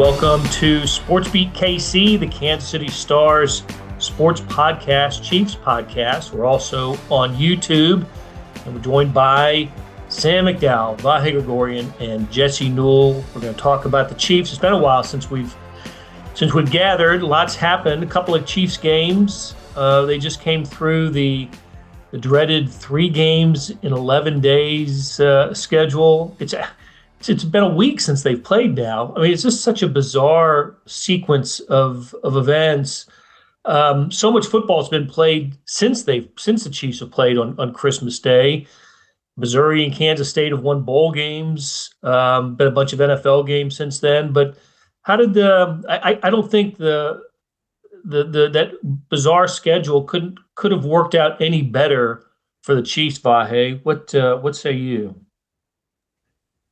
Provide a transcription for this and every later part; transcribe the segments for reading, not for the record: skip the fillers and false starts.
Welcome to Sports Beat KC, the Kansas City Stars sports podcast, Chiefs podcast. We're also on YouTube, and we're joined by Sam McDowell, Vahe Gregorian, and Jesse Newell. We're going to talk about the Chiefs. It's been a while since we've gathered. Lots happened. A couple of Chiefs games. They just came through the dreaded 3 games in 11 days schedule. It's been a week since they've played now. I mean, it's just such a bizarre sequence of events. So much football has been played since the Chiefs have played on Christmas Day. Missouri and Kansas State have won bowl games. Been a bunch of NFL games since then. But how did I don't think that bizarre schedule could have worked out any better for the Chiefs, Vahe. What say you?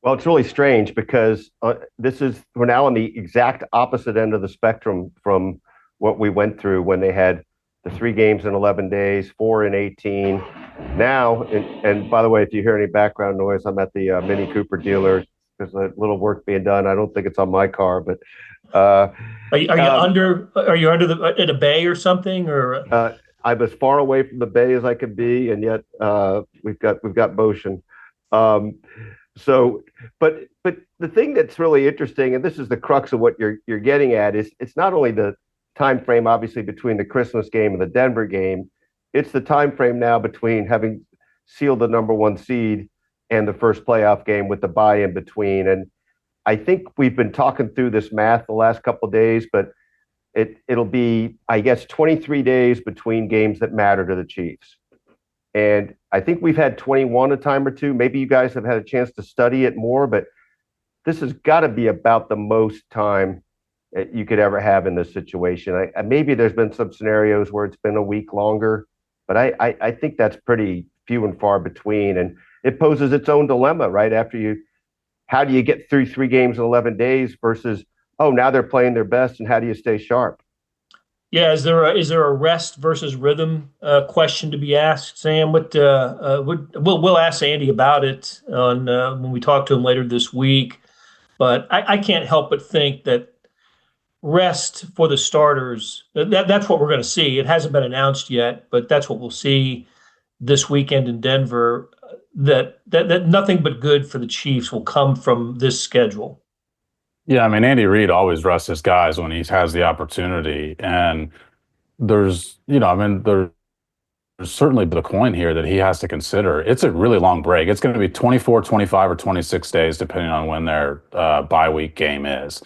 Well, it's really strange because we're now on the exact opposite end of the spectrum from what we went through when they had the 3 games in 11 days, 4 in 18. Now, and by the way, if you hear any background noise, I'm at the Mini Cooper dealer. There's a little work being done. I don't think it's on my car, but are you under at a bay or something, or? I'm as far away from the bay as I can be, and yet we've got motion. But the thing that's really interesting, and this is the crux of what you're getting at, is it's not only the time frame, obviously, between the Christmas game and the Denver game. It's the time frame now between having sealed the number 1 seed and the first playoff game with the bye in between. And I think we've been talking through this math the last couple of days, but it'll be, I guess, 23 days between games that matter to the Chiefs. And I think we've had 21 a time or two. Maybe you guys have had a chance to study it more, but this has got to be about the most time that you could ever have in this situation. Maybe there's been some scenarios where it's been a week longer, but I think that's pretty few and far between. And it poses its own dilemma, right? How do you get through 3 games in 11 days versus, now they're playing their best, and how do you stay sharp? Yeah, is there a rest versus rhythm question to be asked, Sam? We'll ask Andy about it on when we talk to him later this week. But I can't help but think that rest for the starters, that's what we're going to see. It hasn't been announced yet, but that's what we'll see this weekend in Denver. That nothing but good for the Chiefs will come from this schedule. Yeah, I mean, Andy Reid always rests his guys when he has the opportunity. And there's certainly the coin here that he has to consider. It's a really long break. It's going to be 24, 25, or 26 days, depending on when their bye week game is.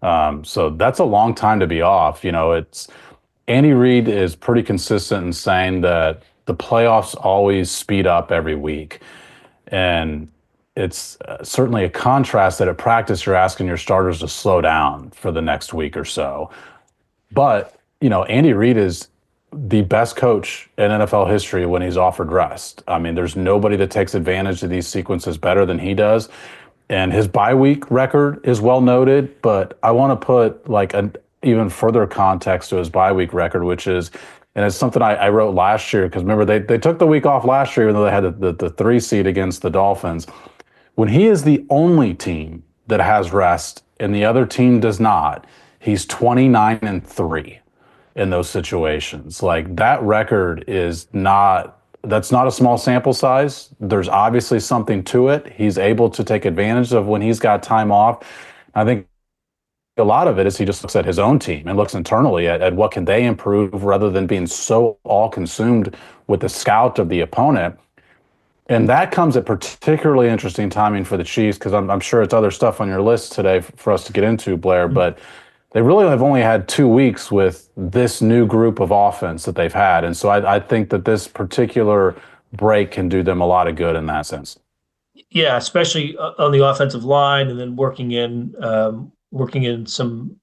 So that's a long time to be off. Andy Reid is pretty consistent in saying that the playoffs always speed up every week. And it's certainly a contrast that at practice you're asking your starters to slow down for the next week or so. But, Andy Reid is the best coach in NFL history when he's offered rest. I mean, there's nobody that takes advantage of these sequences better than he does. And his bye week record is well noted, but I want to put an even further context to his bye week record, which is, and it's something I wrote last year, because remember, they took the week off last year, even though they had the 3 seed against the Dolphins. When he is the only team that has rest and the other team does not, he's 29-3 in those situations. That record that's not a small sample size. There's obviously something to it. He's able to take advantage of when he's got time off. I think a lot of it is he just looks at his own team and looks internally at what can they improve rather than being so all consumed with the scout of the opponent. And that comes at particularly interesting timing for the Chiefs, because I'm sure it's other stuff on your list today for us to get into, Blair, but they really have only had 2 weeks with this new group of offense that they've had. And so I think that this particular break can do them a lot of good in that sense. Yeah, especially on the offensive line, and then working in some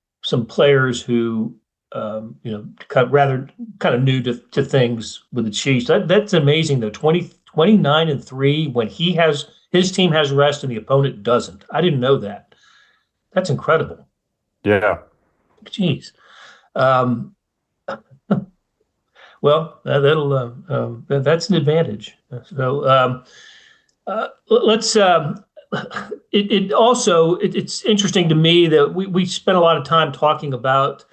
players who kind of new to things with the Chiefs. That's amazing though. 29-3 when his team has rest and the opponent doesn't. I didn't know that. That's incredible. Yeah. Jeez. Well, that's an advantage. So let's it's interesting to me that we spent a lot of time talking about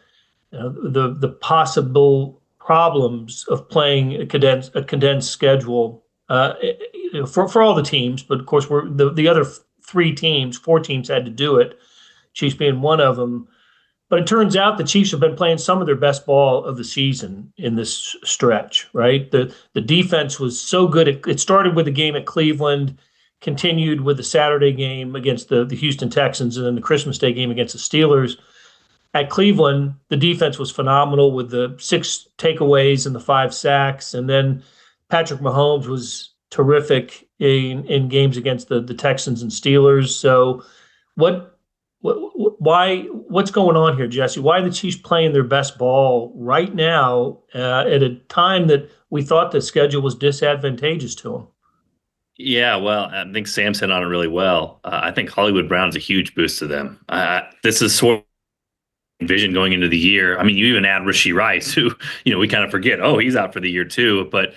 the possible problems of playing a condensed schedule for all the teams, but of course we're the other four teams had to do it, Chiefs being one of them. But it turns out the Chiefs have been playing some of their best ball of the season in this stretch, right? The defense was so good. It started with the game at Cleveland, continued with the Saturday game against the Houston Texans, and then the Christmas Day game against the Steelers. At Cleveland, the defense was phenomenal with the 6 takeaways and the 5 sacks. And then Patrick Mahomes was terrific in games against the Texans and Steelers. So what's going on here, Jesse? Why are the Chiefs playing their best ball right now at a time that we thought the schedule was disadvantageous to them? Yeah, well, I think Sam's hit on it really well. I think Hollywood Brown's a huge boost to them. This is sort of vision going into the year. I mean, you even add Rashee Rice, who, we kind of forget, oh, he's out for the year too. But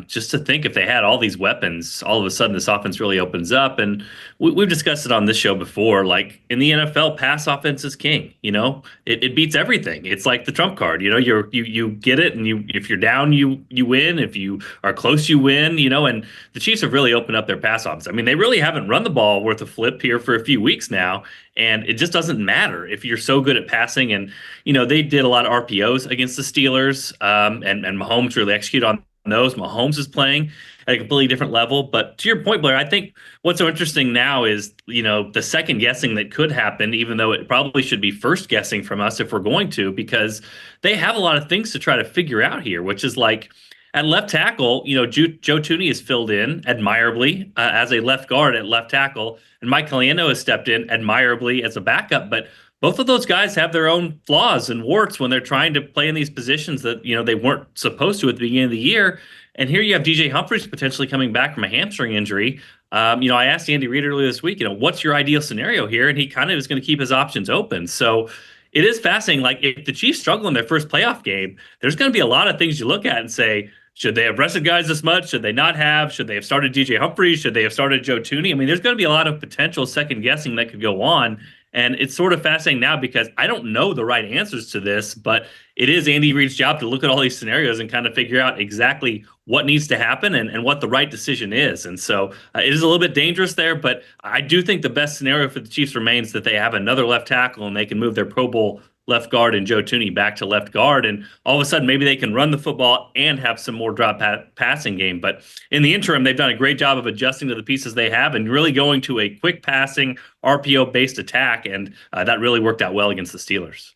just to think if they had all these weapons, all of a sudden this offense really opens up. And we've discussed it on this show before. Like in the NFL, pass offense is king. It beats everything. It's like the trump card. You get it, and if you're down, you win. If you are close, you win. And the Chiefs have really opened up their pass offense. I mean, they really haven't run the ball worth a flip here for a few weeks now. And it just doesn't matter if you're so good at passing. And, they did a lot of RPOs against the Steelers, and Mahomes really executed on those. Mahomes is playing at a completely different level. But to your point, Blair, I think what's so interesting now is, the second guessing that could happen, even though it probably should be first guessing from us if we're going to, because they have a lot of things to try to figure out here, which is like, at left tackle, Joe Thuney has filled in admirably as a left guard at left tackle, and Mike Caliendo has stepped in admirably as a backup. But both of those guys have their own flaws and warts when they're trying to play in these positions that they weren't supposed to at the beginning of the year. And here you have DJ Humphries potentially coming back from a hamstring injury. I asked Andy Reid earlier this week, what's your ideal scenario here? And he kind of is going to keep his options open. So it is fascinating. Like if the Chiefs struggle in their first playoff game, there's going to be a lot of things you look at and say, should they have rested guys this much? Should they not have? Should they have started DJ Humphries? Should they have started Joe Thuney? I mean, there's going to be a lot of potential second guessing that could go on. And it's sort of fascinating now because I don't know the right answers to this, but it is Andy Reid's job to look at all these scenarios and kind of figure out exactly what needs to happen and what the right decision is. And so it is a little bit dangerous there, but I do think the best scenario for the Chiefs remains that they have another left tackle and they can move their Pro Bowl left guard and Joe Thuney back to left guard. And all of a sudden, maybe they can run the football and have some more drop passing game. But in the interim, they've done a great job of adjusting to the pieces they have and really going to a quick passing RPO-based attack. And that really worked out well against the Steelers.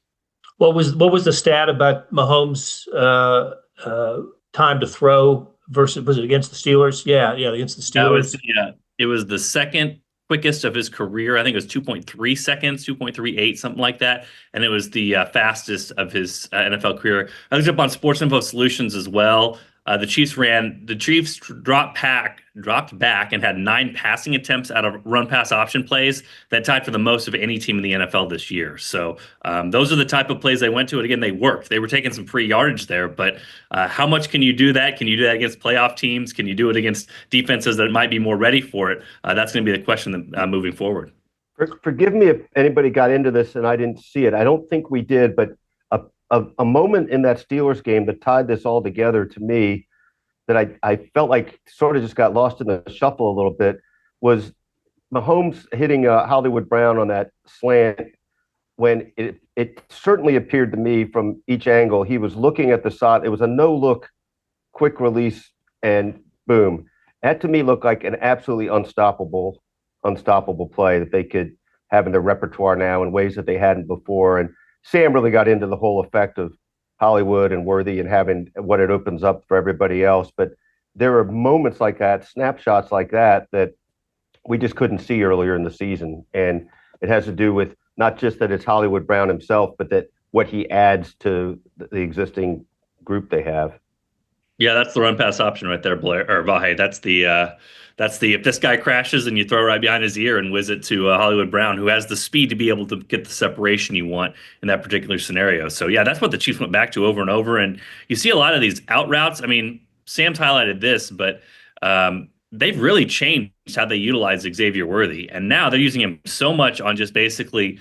What was the stat about Mahomes' time to throw versus, was it against the Steelers? Yeah, against the Steelers. It was the second quickest of his career. I think it was 2.3 seconds, 2.38, something like that. And it was the fastest of his NFL career. I looked up on Sports Info Solutions as well. The Chiefs dropped back and had 9 passing attempts out of run pass option plays that tied for the most of any team in the NFL this year. So those are the type of plays they went to. And again, they worked. They were taking some free yardage there, but how much can you do that? Can you do that against playoff teams? Can you do it against defenses that might be more ready for it? That's going to be the question moving forward. Forgive me if anybody got into this and I didn't see it. I don't think we did, but a moment in that Steelers game that tied this all together to me that I felt like sort of just got lost in the shuffle a little bit was Mahomes hitting Hollywood Brown on that slant when it certainly appeared to me from each angle. He was looking at the side. It was a no-look, quick release, and boom. That to me looked like an absolutely unstoppable play that they could have in their repertoire now in ways that they hadn't before. And Sam really got into the whole effect of Hollywood and Worthy and having what it opens up for everybody else. But there are moments like that, snapshots like that we just couldn't see earlier in the season. And it has to do with not just that it's Hollywood Brown himself, but that what he adds to the existing group they have. Yeah, that's the run pass option right there, Blair or Vahe. That's the if this guy crashes and you throw right behind his ear and whiz it to Hollywood Brown, who has the speed to be able to get the separation you want in that particular scenario. So yeah, that's what the Chiefs went back to over and over. And you see a lot of these out routes. I mean, Sam's highlighted this, but they've really changed how they utilize Xavier Worthy. And now they're using him so much on just basically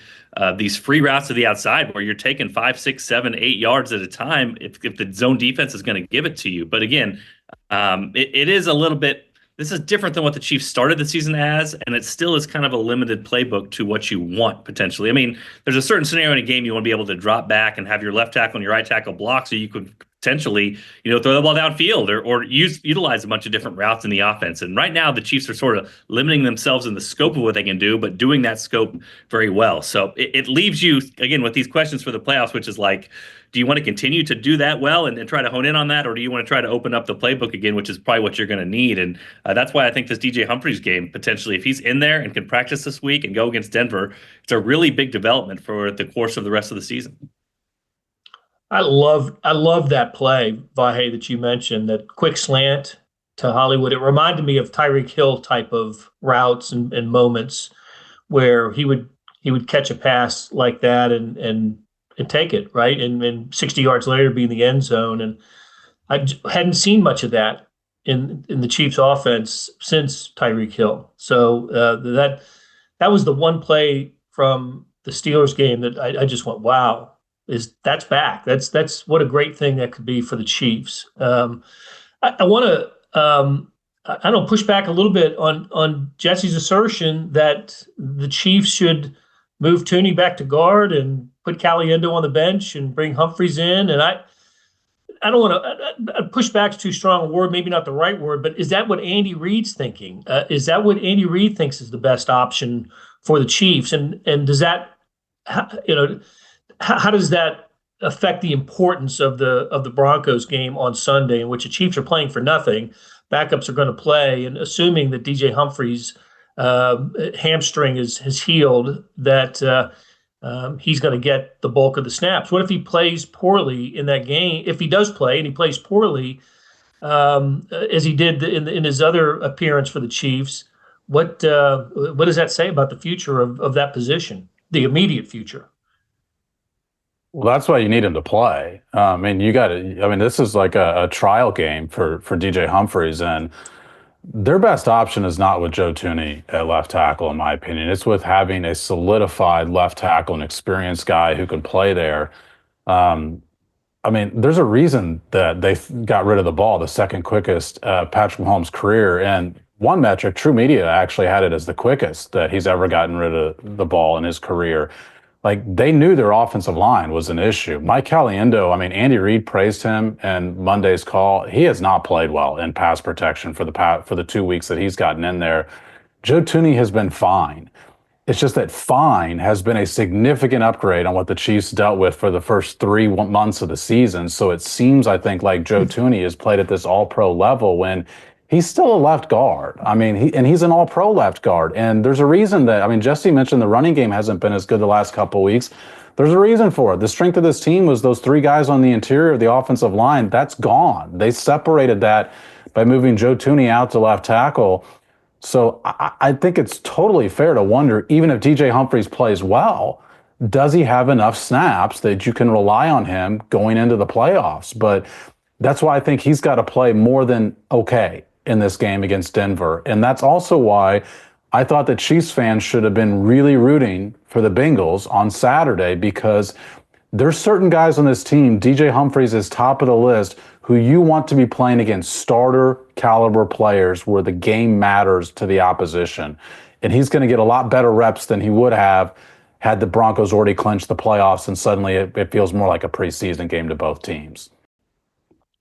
these free routes to the outside where you're taking 5, 6, 7, 8 yards at a time if the zone defense is going to give it to you. But again, it is a little bit. This is different than what the Chiefs started the season as, and it still is kind of a limited playbook to what you want potentially. I mean, there's a certain scenario in a game you want to be able to drop back and have your left tackle and your right tackle block, so you could potentially, throw the ball downfield or utilize a bunch of different routes in the offense. And right now, the Chiefs are sort of limiting themselves in the scope of what they can do, but doing that scope very well. So it leaves you again with these questions for the playoffs, which is like, do you want to continue to do that well and try to hone in on that, or do you want to try to open up the playbook again, which is probably what you're going to need? And that's why I think this DJ Humphries game, potentially, if he's in there and can practice this week and go against Denver, it's a really big development for the course of the rest of the season. I love that play, Vahe, that you mentioned, that quick slant to Hollywood. It reminded me of Tyreek Hill type of routes and moments where he would catch a pass like that and take it, right? And 60 yards later be in the end zone. And I hadn't seen much of that in the Chiefs offense since Tyreek Hill. So that was the one play from the Steelers game that I just went, wow, that's back. That's what a great thing that could be for the Chiefs. I want to I don't push back a little bit on Jesse's assertion that the Chiefs should move Tooney back to guard and put Caliendo on the bench and bring Humphries in. And I don't want to push back's too strong a word, maybe not the right word, but is that what Andy Reid's thinking? Is that what Andy Reid thinks is the best option for the Chiefs? And does that, how does that affect the importance of the Broncos game on Sunday, in which the Chiefs are playing for nothing? Backups are going to play, and assuming that DJ Humphries' hamstring has healed, that he's going to get the bulk of the snaps. What if he plays poorly in that game? If he does play and he plays poorly, as he did in his other appearance for the Chiefs, what does that say about the future of that position, the immediate future? Well, that's why you need him to play. This is like a trial game for DJ Humphries, and their best option is not with Joe Tooney at left tackle, in my opinion. It's with having a solidified left tackle, an experienced guy who can play there. There's a reason that they got rid of the ball, the second quickest Patrick Mahomes' career. And one metric, True Media actually had it as the quickest that he's ever gotten rid of the ball in his career. Like, they knew their offensive line was an issue. Mike Caliendo, Andy Reid praised him in Monday's call. He has not played well in pass protection for the 2 weeks that he's gotten in there. Joe Tooney has been fine. It's just that fine has been a significant upgrade on what the Chiefs dealt with for the first 3 months of the season. So it seems, I think, like Joe Tooney has played at this all-pro level when he's still a left guard. He's an all-pro left guard. And there's a reason that, Jesse mentioned the running game hasn't been as good the last couple of weeks. There's a reason for it. The strength of this team was those 3 guys on the interior of the offensive line. That's gone. They separated that by moving Joe Tooney out to left tackle. So I think it's totally fair to wonder, even if DJ Humphries plays well, does he have enough snaps that you can rely on him going into the playoffs? But that's why I think he's got to play more than okay in this game against Denver. And that's also why I thought that Chiefs fans should have been really rooting for the Bengals on Saturday, because there's certain guys on this team, DJ Humphries is top of the list, who you want to be playing against starter caliber players where the game matters to the opposition. And he's going to get a lot better reps than he would have had the Broncos already clinched the playoffs, and suddenly it feels more like a preseason game to both teams.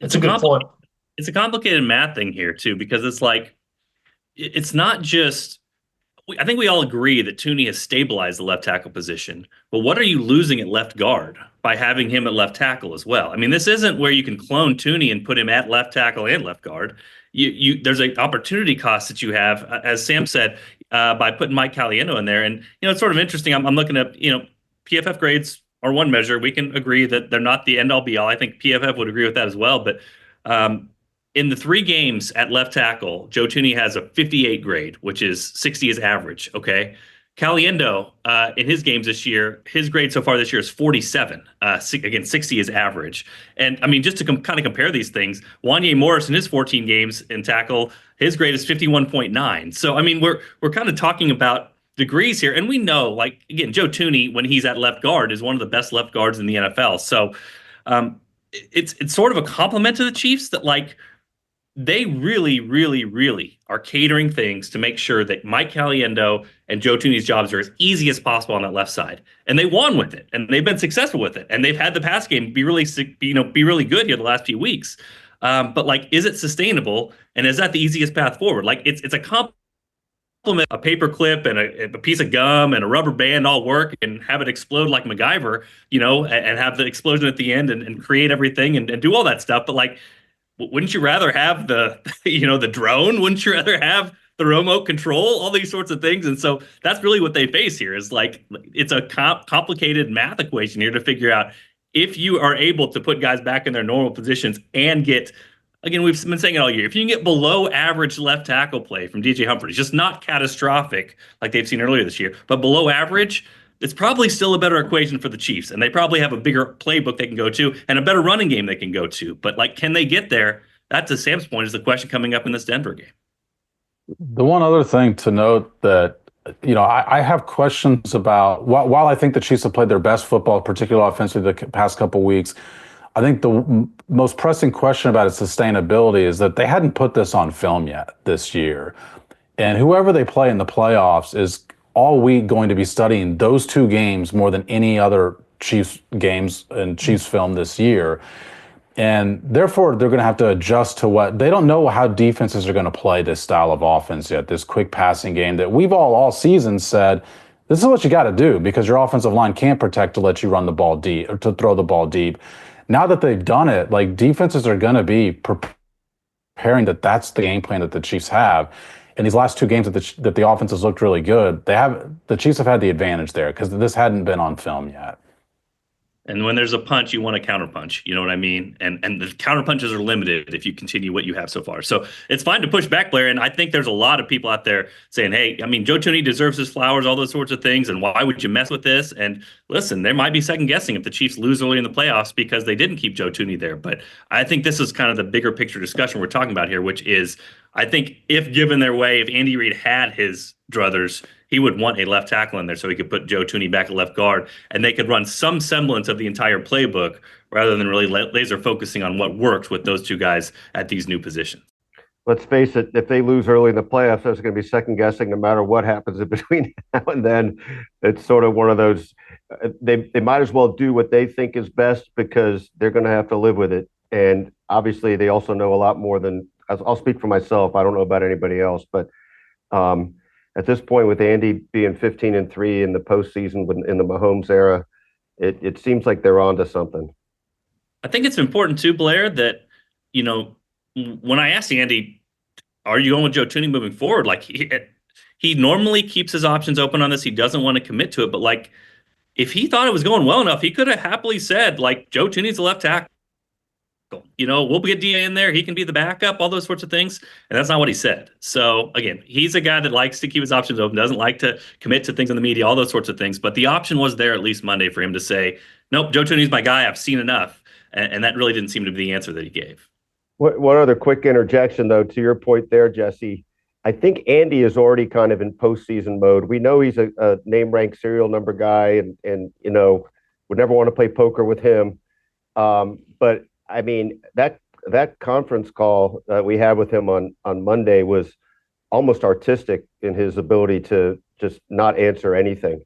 It's a good point. It's a complicated math thing here, too, because it's like, it's not just, I think we all agree that Tooney has stabilized the left tackle position, but what are you losing at left guard by having him at left tackle as well? This isn't where you can clone Tooney and put him at left tackle and left guard. There's an opportunity cost that you have, as Sam said, by putting Mike Caliendo in there. And, it's sort of interesting. I'm looking at, PFF grades are one measure. We can agree that they're not the end all be all. I think PFF would agree with that as well. But in the 3 games at left tackle, Joe Tooney has a 58 grade, which is 60 is average. Okay. Caliendo, in his games this year, his grade so far this year is 47. Again, 60 is average. And I mean, just to kind of compare these things, Wanye Morris in his 14 games in tackle, his grade is 51.9. So I mean, we're kind of talking about degrees here, and we know, like again, Joe Thuney, when he's at left guard, is one of the best left guards in the NFL. So it's sort of a compliment to the Chiefs that like they really, really, really are catering things to make sure that Mike Caliendo and Joe Thuney's jobs are as easy as possible on that left side. And they won with it, and they've been successful with it, and they've had the pass game be really good here the last few weeks. But like, is it sustainable? And is that the easiest path forward? Like, it's a compliment. A paper clip and a piece of gum and a rubber band all work and have it explode like MacGyver, and have the explosion at the end and create everything and do all that stuff. But like, wouldn't you rather have the, the drone? Wouldn't you rather have the remote control? All these sorts of things. And so that's really what they face here is like, it's a complicated math equation here to figure out if you are able to put guys back in their normal positions and get, again, we've been saying it all year, if you can get below average left tackle play from DJ Humphries, just not catastrophic like they've seen earlier this year, but below average, it's probably still a better equation for the Chiefs. And they probably have a bigger playbook they can go to and a better running game they can go to. But like, can they get there? That, to Sam's point, is the question coming up in this Denver game. The one other thing to note that, I have questions about, while I think the Chiefs have played their best football, particularly offensively the past couple of weeks, I think the most pressing question about its sustainability is that they hadn't put this on film yet this year. And whoever they play in the playoffs is all week going to be studying those two games more than any other Chiefs games and Chiefs film this year. And therefore, they're going to have to adjust to what they don't know how defenses are going to play this style of offense yet, this quick passing game that we've all season said, this is what you got to do because your offensive line can't protect to let you run the ball deep or to throw the ball deep. Now that they've done it, like defenses are going to be preparing that's the game plan that the Chiefs have. In these last two games that the offense has looked really good, the Chiefs have had the advantage there because this hadn't been on film yet. And when there's a punch, you want a counterpunch. You know what I mean? And the counterpunches are limited if you continue what you have so far. So it's fine to push back, Blair. And I think there's a lot of people out there saying, hey, I mean, Joe Thuney deserves his flowers, all those sorts of things. And why would you mess with this? And listen, there might be second guessing if the Chiefs lose early in the playoffs because they didn't keep Joe Thuney there. But I think this is kind of the bigger picture discussion we're talking about here, which is I think if given their way, if Andy Reid had his druthers, he would want a left tackle in there so he could put Joe Thuney back at left guard, and they could run some semblance of the entire playbook rather than really laser focusing on what works with those two guys at these new positions. Let's face it, if they lose early in the playoffs, there's going to be second guessing no matter what happens in between now and then. It's sort of one of those, they might as well do what they think is best because they're going to have to live with it. And obviously they also know a lot more than, I'll speak for myself. I don't know about anybody else, but at this point with Andy being 15-3 in the postseason in the Mahomes era, it seems like they're on to something. I think it's important too, Blair, that, when I asked Andy, are you going with Joe Thuney moving forward? Like he normally keeps his options open on this. He doesn't want to commit to it, but like if he thought it was going well enough, he could have happily said like Joe Thuney's a left tackle. We'll get DA in there. He can be the backup, all those sorts of things. And that's not what he said. So again, he's a guy that likes to keep his options open, doesn't like to commit to things in the media, all those sorts of things. But the option was there at least Monday for him to say, nope, Joe Thuney's my guy. I've seen enough. And that really didn't seem to be the answer that he gave. One other quick interjection, though, to your point there, Jesse. I think Andy is already kind of in postseason mode. We know he's a name-ranked serial number guy and would never want to play poker with him. But I mean, that conference call that we had with him on Monday was almost artistic in his ability to just not answer anything,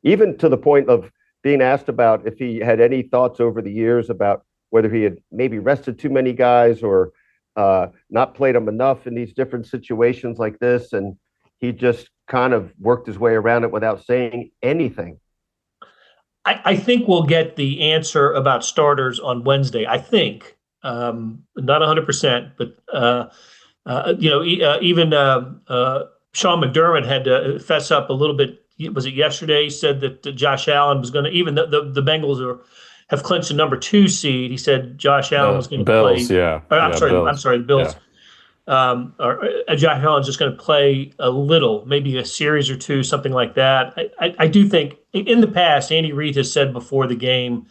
even to the point of being asked about if he had any thoughts over the years about whether he had maybe rested too many guys or not played them enough in these different situations like this. And he just kind of worked his way around it without saying anything. I think we'll get the answer about starters on Wednesday. I think, not 100%, but even Sean McDermott had to fess up a little bit. Was it yesterday? He said that Josh Allen was going to, even the Bengals have clinched the number 2 seed. He said Josh Allen was going to play. Yeah. I'm sorry, the Bills. or Josh Allen's just going to play a little, maybe a series or two, something like that. I do think in the past, Andy Reid has said before the game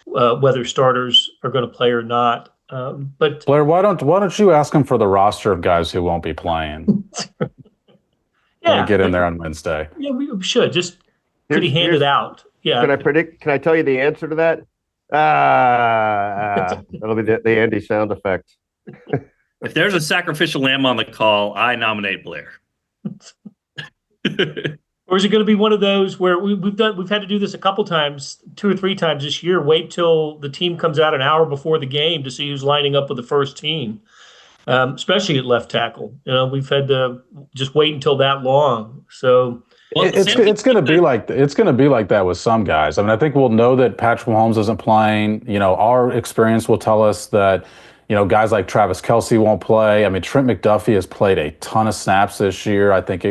whether starters are going to play or not. But Blair, why don't you ask him for the roster of guys who won't be playing when we get in there on Wednesday? Yeah, we should. Just could he hand it out? Yeah. Can I predict? Can I tell you the answer to that? That'll be the Andy sound effect. If there's a sacrificial lamb on the call, I nominate Blair. Or is it going to be one of those where we've had to do this a couple times, 2 or 3 times this year? Wait till the team comes out an hour before the game to see who's lining up with the first team, especially at left tackle. We've had to just wait until that long. So it's going to be like that with some guys. I mean, I think we'll know that Patrick Mahomes isn't playing. Our experience will tell us that guys like Travis Kelce won't play. I mean, Trent McDuffie has played a ton of snaps this year. I think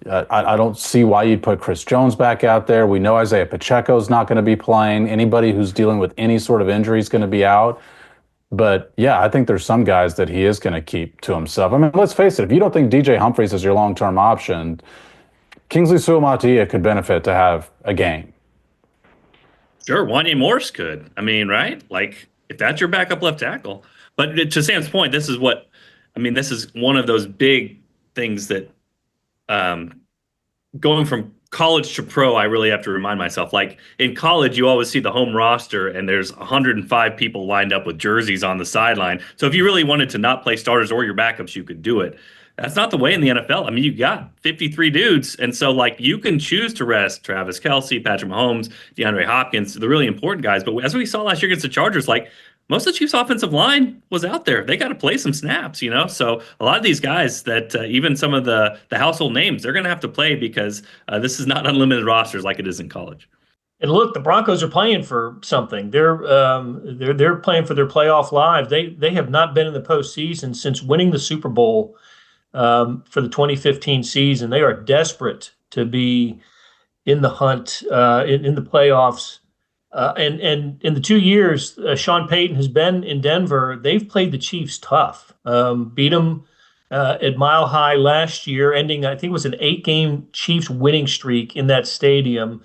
I don't see why you'd put Chris Jones back out there. We know Isaiah Pacheco's not going to be playing. Anybody who's dealing with any sort of injury is going to be out. But yeah, I think there's some guys that he is going to keep to himself. I mean, let's face it. If you don't think DJ Humphries is your long-term option, Kingsley Suamataia could benefit to have a game. Sure, Wanya Morse could. I mean, right? Like, if that's your backup left tackle. But to Sam's point, this is one of those big things that going from college to pro, I really have to remind myself. Like in college, you always see the home roster and there's 105 people lined up with jerseys on the sideline. So if you really wanted to not play starters or your backups, you could do it. That's not the way in the NFL. I mean, you got 53 dudes. And so like you can choose to rest Travis Kelce, Patrick Mahomes, DeAndre Hopkins, the really important guys. But as we saw last year against the Chargers, like most of the Chiefs' offensive line was out there. They got to play some snaps, So a lot of these guys that even some of the household names, they're going to have to play because this is not unlimited rosters like it is in college. And look, the Broncos are playing for something. They're playing for their playoff lives. They have not been in the postseason since winning the Super Bowl for the 2015 season. They are desperate to be in the hunt in the playoffs. And in the 2 years Sean Payton has been in Denver, they've played the Chiefs tough. Beat them at Mile High last year, ending, I think it was an 8-game Chiefs winning streak in that stadium,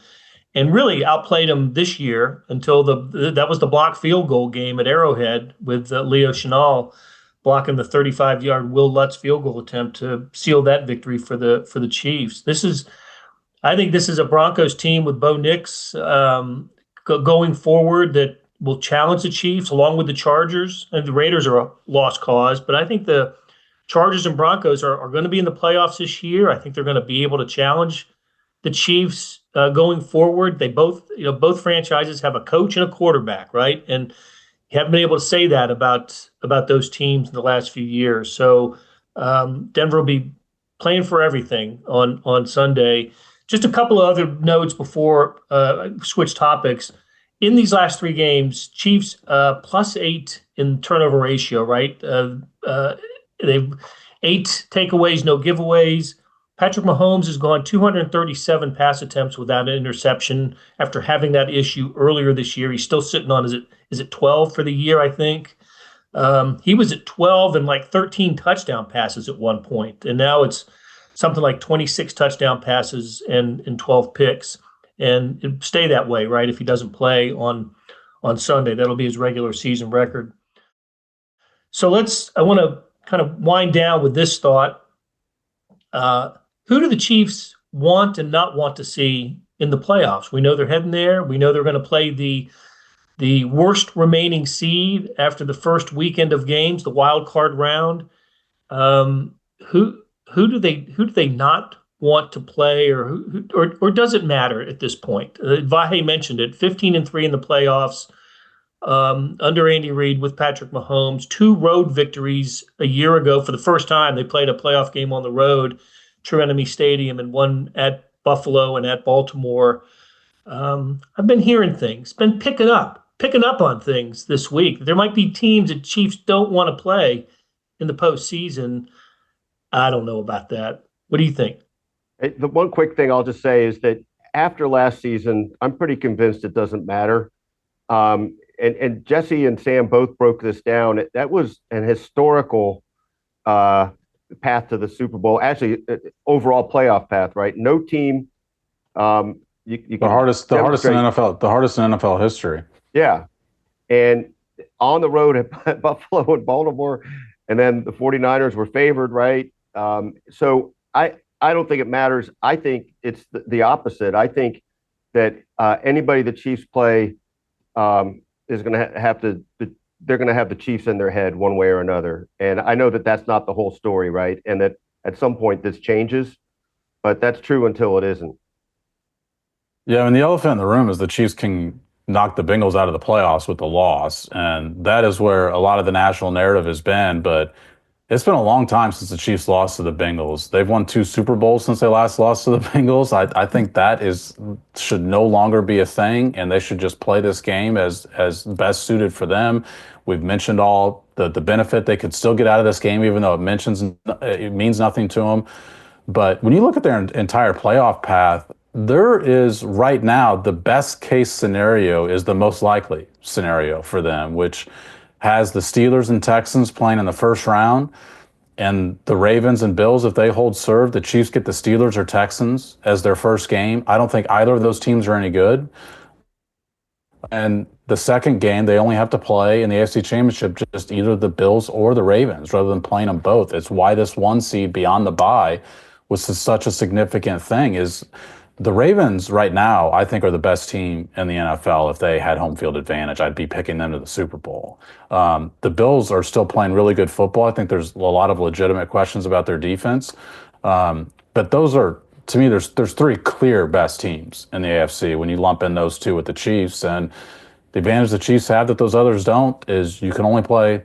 and really outplayed them this year until that was the blocked field goal game at Arrowhead with Leo Chenal blocking the 35-yard Will Lutz field goal attempt to seal that victory for the Chiefs. I think this is a Broncos team with Bo Nix going forward that will challenge the Chiefs along with the Chargers. And the Raiders are a lost cause, but I think the Chargers and Broncos are going to be in the playoffs this year. I think they're going to be able to challenge the Chiefs going forward. They both franchises have a coach and a quarterback, right? And you haven't been able to say that about those teams in the last few years. So Denver will be playing for everything on Sunday. Just a couple of other notes before I switch topics. In these last 3 games, Chiefs +8 in turnover ratio, right? They've 8 takeaways, no giveaways. Patrick Mahomes has gone 237 pass attempts without an interception after having that issue earlier this year. He's still sitting on, is it 12 for the year, I think? He was at 12 and like 13 touchdown passes at one point, and now it's something like 26 touchdown passes and 12 picks, and it'll stay that way, right? If he doesn't play on Sunday, that'll be his regular season record. So I want to kind of wind down with this thought. Who do the Chiefs want and not want to see in the playoffs? We know they're heading there. We know they're going to play the worst remaining seed after the first weekend of games, the wild card round. Who do they not want to play, or does it matter at this point? Vahe mentioned it: 15-3 in the playoffs under Andy Reid with Patrick Mahomes. 2 road victories a year ago. For the first time, they played a playoff game on the road, True Enemy Stadium, and one at Buffalo and at Baltimore. I've been hearing things, been picking up on things this week. There might be teams that Chiefs don't want to play in the postseason. I don't know about that. What do you think? The one quick thing I'll just say is that after last season, I'm pretty convinced it doesn't matter. And Jesse and Sam both broke this down. That was an historical path to the Super Bowl. Actually, overall playoff path, right? No team. You The hardest in NFL history. Yeah, and on the road at Buffalo and Baltimore, and then the 49ers were favored, right? So I don't think it matters. I think it's the opposite. I think that anybody the Chiefs play is going to have to. They're going to have the Chiefs in their head one way or another. And I know that that's not the whole story, right? And that at some point this changes, but that's true until it isn't. Yeah, and the elephant in the room is the Chiefs can knock the Bengals out of the playoffs with the loss, and that is where a lot of the national narrative has been. But it's been a long time since the Chiefs lost to the Bengals. They've won 2 Super Bowls since they last lost to the Bengals. I think that should no longer be a thing, and they should just play this game as best suited for them. We've mentioned all the benefit they could still get out of this game, even though it means nothing to them. But when you look at their entire playoff path, there is right now the best case scenario is the most likely scenario for them, which has the Steelers and Texans playing in the first round, and the Ravens and Bills, if they hold serve, the Chiefs get the Steelers or Texans as their first game. I don't think either of those teams are any good. And the second game, they only have to play in the AFC Championship just either the Bills or the Ravens rather than playing them both. It's why this 1 seed beyond the bye was such a significant thing. Is the Ravens right now, I think, are the best team in the NFL. If they had home field advantage, I'd be picking them to the Super Bowl. The Bills are still playing really good football. I think there's a lot of legitimate questions about their defense. But those are, to me, there's 3 clear best teams in the AFC when you lump in those 2 with the Chiefs. And the advantage the Chiefs have that those others don't is you can only play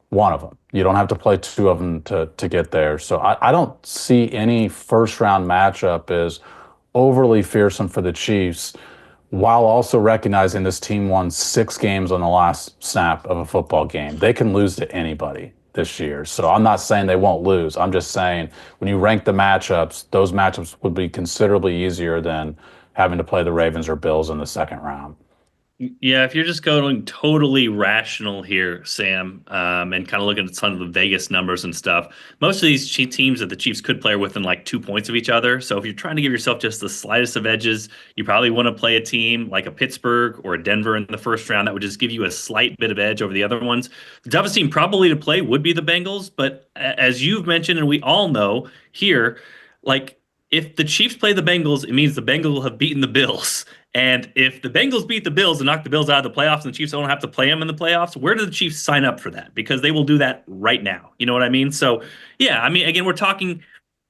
one of them. You don't have to play 2 of them to get there. So I don't see any first-round matchup as overly fearsome for the Chiefs, while also recognizing this team won 6 games on the last snap of a football game. They can lose to anybody this year. So I'm not saying they won't lose. I'm just saying when you rank the matchups, those matchups would be considerably easier than having to play the Ravens or Bills in the second round. Yeah, if you're just going totally rational here, Sam, and kind of looking at some of the Vegas numbers and stuff, most of these teams that the Chiefs could play are within like 2 points of each other. So if you're trying to give yourself just the slightest of edges, you probably want to play a team like a Pittsburgh or a Denver in the first round. That would just give you a slight bit of edge over the other ones. The toughest team probably to play would be the Bengals, but as you've mentioned, and we all know here, like if the Chiefs play the Bengals, it means the Bengals will have beaten the Bills. And if the Bengals beat the Bills and knock the Bills out of the playoffs and the Chiefs don't have to play them in the playoffs, where do the Chiefs sign up for that? Because they will do that right now. You know what I mean? So, yeah, I mean, again, we're talking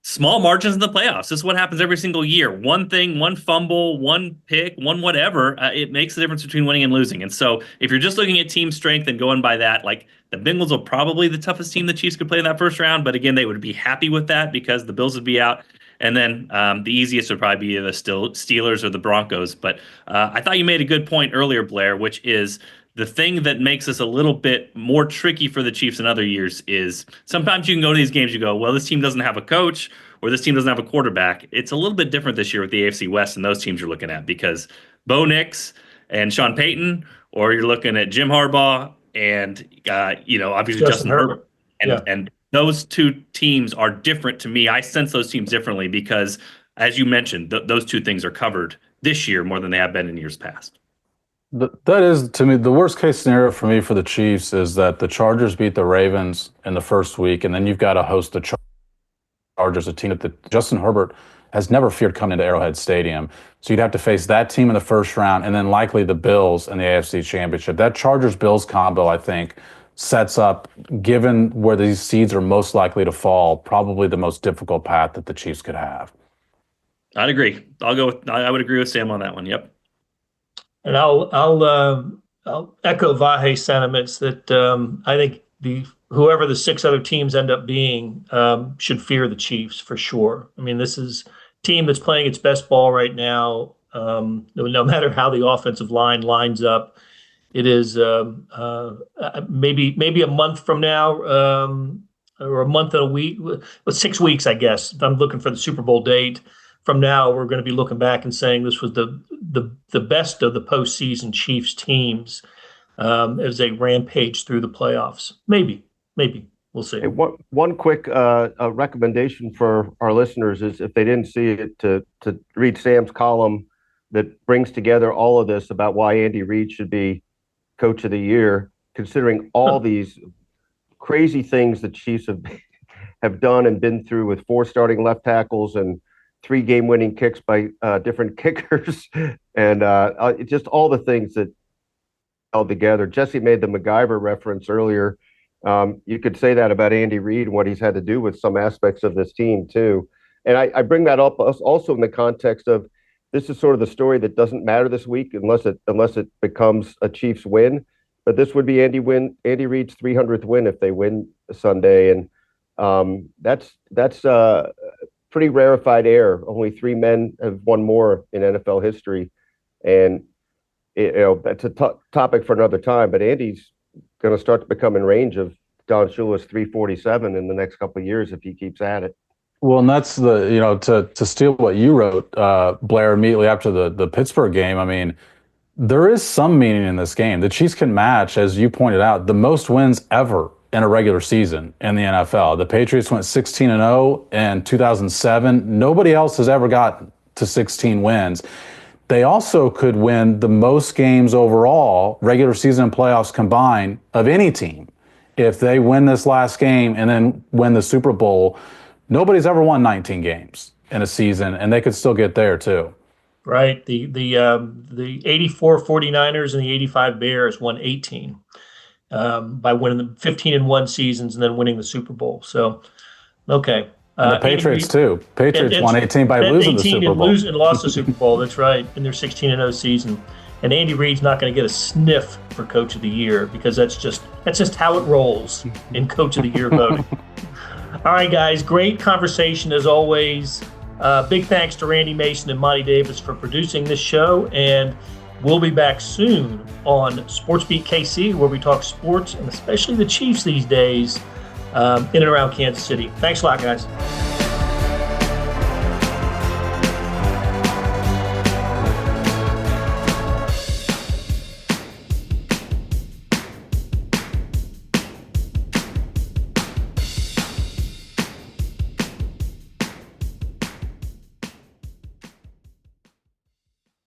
small margins in the playoffs. This is what happens every single year. One thing, one fumble, one pick, one whatever, it makes the difference between winning and losing. And so if you're just looking at team strength and going by that, like the Bengals are probably the toughest team the Chiefs could play in that first round. But again, they would be happy with that because the Bills would be out. And then the easiest would probably be the Steelers or the Broncos. But I thought you made a good point earlier, Blair, which is the thing that makes this a little bit more tricky for the Chiefs than other years is sometimes you can go to these games, you go, well, this team doesn't have a coach or this team doesn't have a quarterback. It's a little bit different this year with the AFC West and those teams you're looking at because Bo Nix and Sean Payton, or you're looking at Jim Harbaugh and, obviously Justin Herbert. And those 2 teams are different to me. I sense those teams differently because, as you mentioned, those 2 things are covered this year more than they have been in years past. That is, to me, the worst case scenario for me for the Chiefs is that the Chargers beat the Ravens in the first week, and then you've got to host the Chargers, a team that Justin Herbert has never feared coming into Arrowhead Stadium. So you'd have to face that team in the first round and then likely the Bills in the AFC Championship. That Chargers-Bills combo, I think, sets up, given where these seeds are most likely to fall, probably the most difficult path that the Chiefs could have. I'd agree. I would agree with Sam on that one. Yep. And I'll echo Vahe's sentiments that I think whoever the 6 other teams end up being should fear the Chiefs for sure. I mean, this is a team that's playing its best ball right now. No matter how the offensive line lines up. It is maybe a month from now, or a month and a week, 6 weeks, I guess. If I'm looking for the Super Bowl date from now, we're going to be looking back and saying this was the best of the postseason Chiefs teams as they rampage through the playoffs. Maybe. We'll see. Hey, one quick recommendation for our listeners is, if they didn't see it, to read Sam's column that brings together all of this about why Andy Reid should be Coach of the Year, considering all these crazy things the Chiefs have done and been through, with 4 starting left tackles and 3 game-winning kicks by different kickers, and just all the things that held together. Jesse made the MacGyver reference earlier. You could say that about Andy Reid and what he's had to do with some aspects of this team too. And I bring that up also in the context of, this is sort of the story that doesn't matter this week unless it becomes a Chiefs win. But this would be Andy Reid's 300th win if they win Sunday, and that's pretty rarefied air. Only 3 men have won more in NFL history, and that's a topic for another time. But Andy's going to start to become in range of Don Shula's 347 in the next couple of years if he keeps at it. Well, and that's to steal what you wrote, Blair, immediately after the Pittsburgh game. I mean, there is some meaning in this game. The Chiefs can match, as you pointed out, the most wins ever in a regular season in the NFL. The Patriots went 16-0 in 2007. Nobody else has ever gotten to 16 wins. They also could win the most games overall, regular season and playoffs combined, of any team. If they win this last game and then win the Super Bowl, nobody's ever won 19 games in a season, and they could still get there too. Right. The 84 49ers and the 85 Bears won 18 by winning the 15-1 seasons and then winning the Super Bowl. So, okay. And the Patriots too. Patriots won 18 by losing the Super Bowl. And lost the Super Bowl. That's right. In their 16-0 season. And Andy Reid's not going to get a sniff for Coach of the Year, because that's just how it rolls in Coach of the Year voting. All right, guys. Great conversation as always. Big thanks to Randy Mason and Monty Davis for producing this show, and we'll be back soon on SportsBeat KC, where we talk sports and especially the Chiefs these days in and around Kansas City. Thanks a lot, guys.